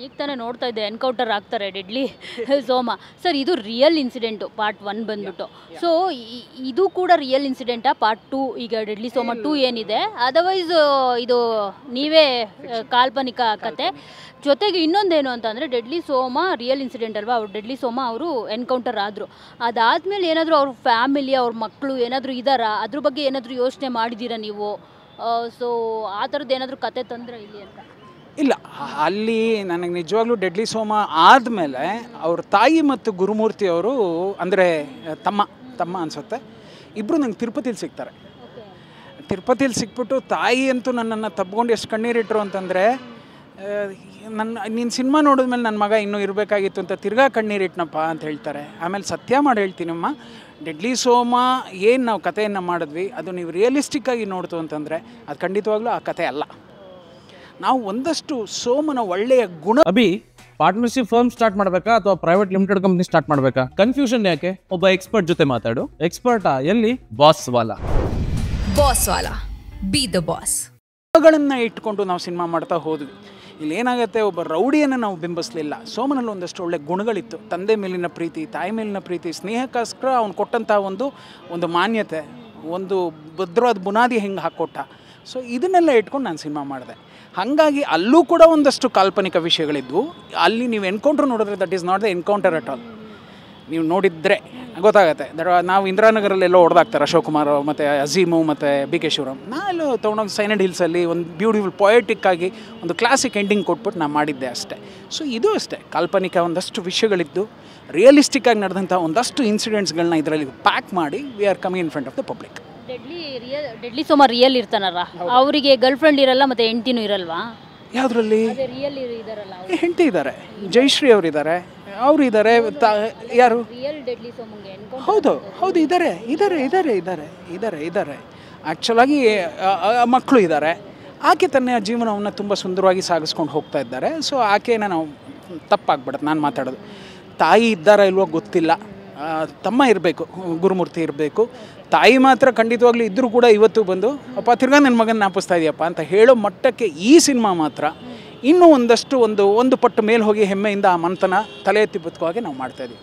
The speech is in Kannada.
ಈಗ ತಾನೇ ನೋಡ್ತಾ ಇದ್ದೆ ಎನ್ಕೌಂಟರ್ ಆಗ್ತಾರೆ ಡೆಡ್ಲಿ ಸೋಮ ಸರ್. ಇದು ರಿಯಲ್ ಇನ್ಸಿಡೆಂಟು ಪಾರ್ಟ್ 1 ಬಂದ್ಬಿಟ್ಟು. ಸೊ ಇದು ಕೂಡ ರಿಯಲ್ ಇನ್ಸಿಡೆಂಟಾ ಪಾರ್ಟ್ 2? ಈಗ ಡೆಡ್ಲಿ ಸೋಮ 2 ಏನಿದೆ, ಅದರ್ವೈಸ್ ಇದು ನೀವೇ ಕಾಲ್ಪನಿಕ ಕತೆ. ಜೊತೆಗೆ ಇನ್ನೊಂದೇನು ಅಂತಂದರೆ ಡೆಡ್ಲಿ ಸೋಮ ರಿಯಲ್ ಇನ್ಸಿಡೆಂಟ್ ಅಲ್ವಾ, ಅವ್ರು ಡೆಡ್ಲಿ ಸೋಮ ಅವರು ಎನ್ಕೌಂಟರ್ ಆದರು. ಅದಾದಮೇಲೆ ಏನಾದರೂ ಅವ್ರ ಫ್ಯಾಮಿಲಿ ಅವ್ರ ಮಕ್ಕಳು ಏನಾದರೂ ಇದ್ದಾರಾ, ಅದ್ರ ಬಗ್ಗೆ ಏನಾದರೂ ಯೋಚನೆ ಮಾಡಿದ್ದೀರಾ ನೀವು? ಸೊ ಆ ಥರದ್ದು ಏನಾದರೂ ಕತೆ ತಂದ್ರೆ ಇಲ್ಲಿ ಅಂತ? ಇಲ್ಲ, ಅಲ್ಲಿ ನನಗೆ ನಿಜವಾಗ್ಲೂ ಡೆಡ್ಲಿ ಸೋಮ ಆದಮೇಲೆ ಅವ್ರ ತಾಯಿ ಮತ್ತು ಗುರುಮೂರ್ತಿ ಅವರು ಅಂದರೆ ತಮ್ಮ ಅನಿಸುತ್ತೆ, ಇಬ್ಬರು ನಂಗೆ ತಿರುಪತಿಲಿ ಸಿಗ್ತಾರೆ. ತಿರುಪತಿಲಿ ಸಿಕ್ಬಿಟ್ಟು ತಾಯಿ ಅಂತೂ ನನ್ನನ್ನು ತಬ್ಕೊಂಡು ಎಷ್ಟು ಕಣ್ಣೀರಿಟ್ರು ಅಂತಂದರೆ, ನೀನು ಸಿನಿಮಾ ನೋಡಿದ್ಮೇಲೆ ನನ್ನ ಮಗ ಇನ್ನೂ ಇರಬೇಕಾಗಿತ್ತು ಅಂತ ತಿರ್ಗಾ ಕಣ್ಣೀರಿಟ್ನಪ್ಪ ಅಂತ ಹೇಳ್ತಾರೆ. ಆಮೇಲೆ ಸತ್ಯ ಮಾಡಿ ಹೇಳ್ತೀನಮ್ಮ, ಡೆಡ್ಲಿ ಸೋಮ ಏನು ನಾವು ಕಥೆಯನ್ನು ಮಾಡಿದ್ವಿ ಅದು ನೀವು ರಿಯಲಿಸ್ಟಿಕ್ಕಾಗಿ ನೋಡ್ತು ಅಂತಂದರೆ ಅದು ಖಂಡಿತವಾಗ್ಲೂ ಆ ಕಥೆ ಅಲ್ಲ. ನಾವು ಒಂದಷ್ಟು ಸೋಮನ ಒಳ್ಳೆಯ ಗುಣ. ಅಭಿ, ಪಾರ್ಟ್ನರ್ಶಿಪ್ ಫರ್ಮ್ ಸ್ಟಾರ್ಟ್ ಮಾಡಬೇಕಾ ಅಥವಾ ಪ್ರೈವೇಟ್ ಲಿಮಿಟೆಡ್ ಕಂಪ್ನಿ ಸ್ಟಾರ್ಟ್ ಮಾಡಬೇಕಾ? ಕನ್ಫ್ಯೂಷನ್ ಯಾಕೆ? ಒಬ್ಬ ಎಕ್ಸ್ಪರ್ಟ್ ಜೊತೆ ಮಾತಾಡು. ಎಕ್ಸ್ಪರ್ಟಾ? ಎಲ್ಲಿ? Boss Vala. B the boss. ಗಳನ್ನ ಇಟ್ಕೊಂಡು ನಾವು ಸಿನಿಮಾ ಮಾಡ್ತಾ ಹೋದ್ವಿ. ಇಲ್ಲಿ ಏನಾಗುತ್ತೆ, ಒಬ್ಬ ರೌಡಿಯನ್ನು ನಾವು ಬಿಂಬಿಸಲಿಲ್ಲ. ಸೋಮನಲ್ಲಿ ಒಂದಷ್ಟು ಒಳ್ಳೆ ಗುಣಗಳಿತ್ತು. ತಂದೆ ಮೇಲಿನ ಪ್ರೀತಿ, ತಾಯಿ ಮೇಲಿನ ಪ್ರೀತಿ, ಸ್ನೇಹಕ್ಕೋಸ್ಕರ ಅವ್ನು ಕೊಟ್ಟಂಥ ಒಂದು ಮಾನ್ಯತೆ, ಒಂದು ಭದ್ರವಾದ ಬುನಾದಿ ಹೆಂಗೆ ಹಾಕ್ಕೊಟ್ಟ. ಸೊ ಇದನ್ನೆಲ್ಲ ಇಟ್ಕೊಂಡು ನಾನು ಸಿನಿಮಾ ಮಾಡಿದೆ. ಹಾಗಾಗಿ ಅಲ್ಲೂ ಕೂಡ ಒಂದಷ್ಟು ಕಾಲ್ಪನಿಕ ವಿಷಯಗಳಿದ್ವು. ಅಲ್ಲಿ ನೀವು ಎನ್ಕೌಂಟರ್ ನೋಡಿದ್ರೆ that is not the encounter at all. ನೀವು ನೋಡಿದರೆ ಗೊತ್ತಾಗತ್ತೆ. ನಾವು ಇಂದಿರಾನಗರಲ್ಲೆಲ್ಲೋ ಹೊಡೆದಾಕ್ತಾರೆ ಅಶೋಕ್ ಕುಮಾರ್ ಮತ್ತು ಅಜೀಮು ಮತ್ತು ಬಿ ಕೆ ಶಿವರಾಮ್. ನಾನೆಲ್ಲೋ ತೊಗೊಂಡೋಗಿ ಸೈನಡ್ ಹಿಲ್ಸಲ್ಲಿ ಒಂದು ಬ್ಯೂಟಿಫುಲ್ ಪೊಯೆಟಿಕ್ಕಾಗಿ ಒಂದು ಕ್ಲಾಸಿಕ್ ಎಂಡಿಂಗ್ ಕೊಟ್ಬಿಟ್ಟು ನಾನು ಮಾಡಿದ್ದೆ ಅಷ್ಟೇ. ಸೊ ಇದು ಅಷ್ಟೇ, ಕಾಲ್ಪನಿಕ ಒಂದಷ್ಟು ವಿಷಯಗಳಿದ್ದು ರಿಯಲಿಸ್ಟಿಕ್ಕಾಗಿ ನಡೆದಂಥ ಒಂದಷ್ಟು ಇನ್ಸಿಡೆಂಟ್ಸ್ಗಳನ್ನ ಇದರಲ್ಲಿ ಪ್ಯಾಕ್ ಮಾಡಿ we are coming in front of the public. Deadly ಸೋಮ ರಿಯಲ್ ಇರ್ತಾನಲ್ಲ, ಅವರಿಗೆ ಗರ್ಲ್ ಫ್ರೆಂಡ್ ಇರಲ್ಲ ಮತ್ತು ಹೆಂಡ್ತಿನೂ ಇರಲ್ವಾ? ಯಾವುದರಲ್ಲಿ? ರಿಯಲ್ ಇದಾರಲ್ಲ, ಹೆಂಡತಿ ಇದ್ದಾರೆ, ಜಯಶ್ರೀ ಅವರಿದ್ದಾರೆ, ಅವರು ಇದ್ದಾರೆ. ಯಾರು? ಹೌದು ಇದ್ದಾರೆ. ಆ್ಯಕ್ಚುಲಾಗಿ ಮಕ್ಕಳು ಇದ್ದಾರೆ. ಆಕೆ ತನ್ನ ಜೀವನವನ್ನು ತುಂಬ ಸುಂದರವಾಗಿ ಸಾಗಿಸ್ಕೊಂಡು ಹೋಗ್ತಾ ಇದ್ದಾರೆ. ಸೊ ಆಕೆನ ನಾವು ತಪ್ಪಾಗ್ಬಿಡುತ್ತೆ ನಾನು ಮಾತಾಡೋದು. ತಾಯಿ ಇದ್ದಾರಾ ಇಲ್ವೋ ಗೊತ್ತಿಲ್ಲ, ತಮ್ಮ ಇರಬೇಕು, ಗುರುಮೂರ್ತಿ ಇರಬೇಕು. ತಾಯಿ ಮಾತ್ರ ಖಂಡಿತವಾಗ್ಲೂ ಇದ್ದರೂ ಕೂಡ ಇವತ್ತು ಬಂದು ಅಪ್ಪ ತಿರ್ಗಾ ನನ್ನ ಮಗನ ನಾಪಿಸ್ತಾ ಇದೆಯಪ್ಪ ಅಂತ ಹೇಳೋ ಮಟ್ಟಕ್ಕೆ ಈ ಸಿನಿಮಾ ಮಾತ್ರ ಇನ್ನೂ ಒಂದಷ್ಟು ಒಂದು ಪಟ್ಟು ಮೇಲೆ ಹೋಗಿ ಹೆಮ್ಮೆಯಿಂದ ಆ ಮಂತನ ತಲೆ ಎತ್ತಿ ಬದುಕುವಾಗೆ ನಾವು ಮಾಡ್ತಾಯಿದ್ದೀವಿ.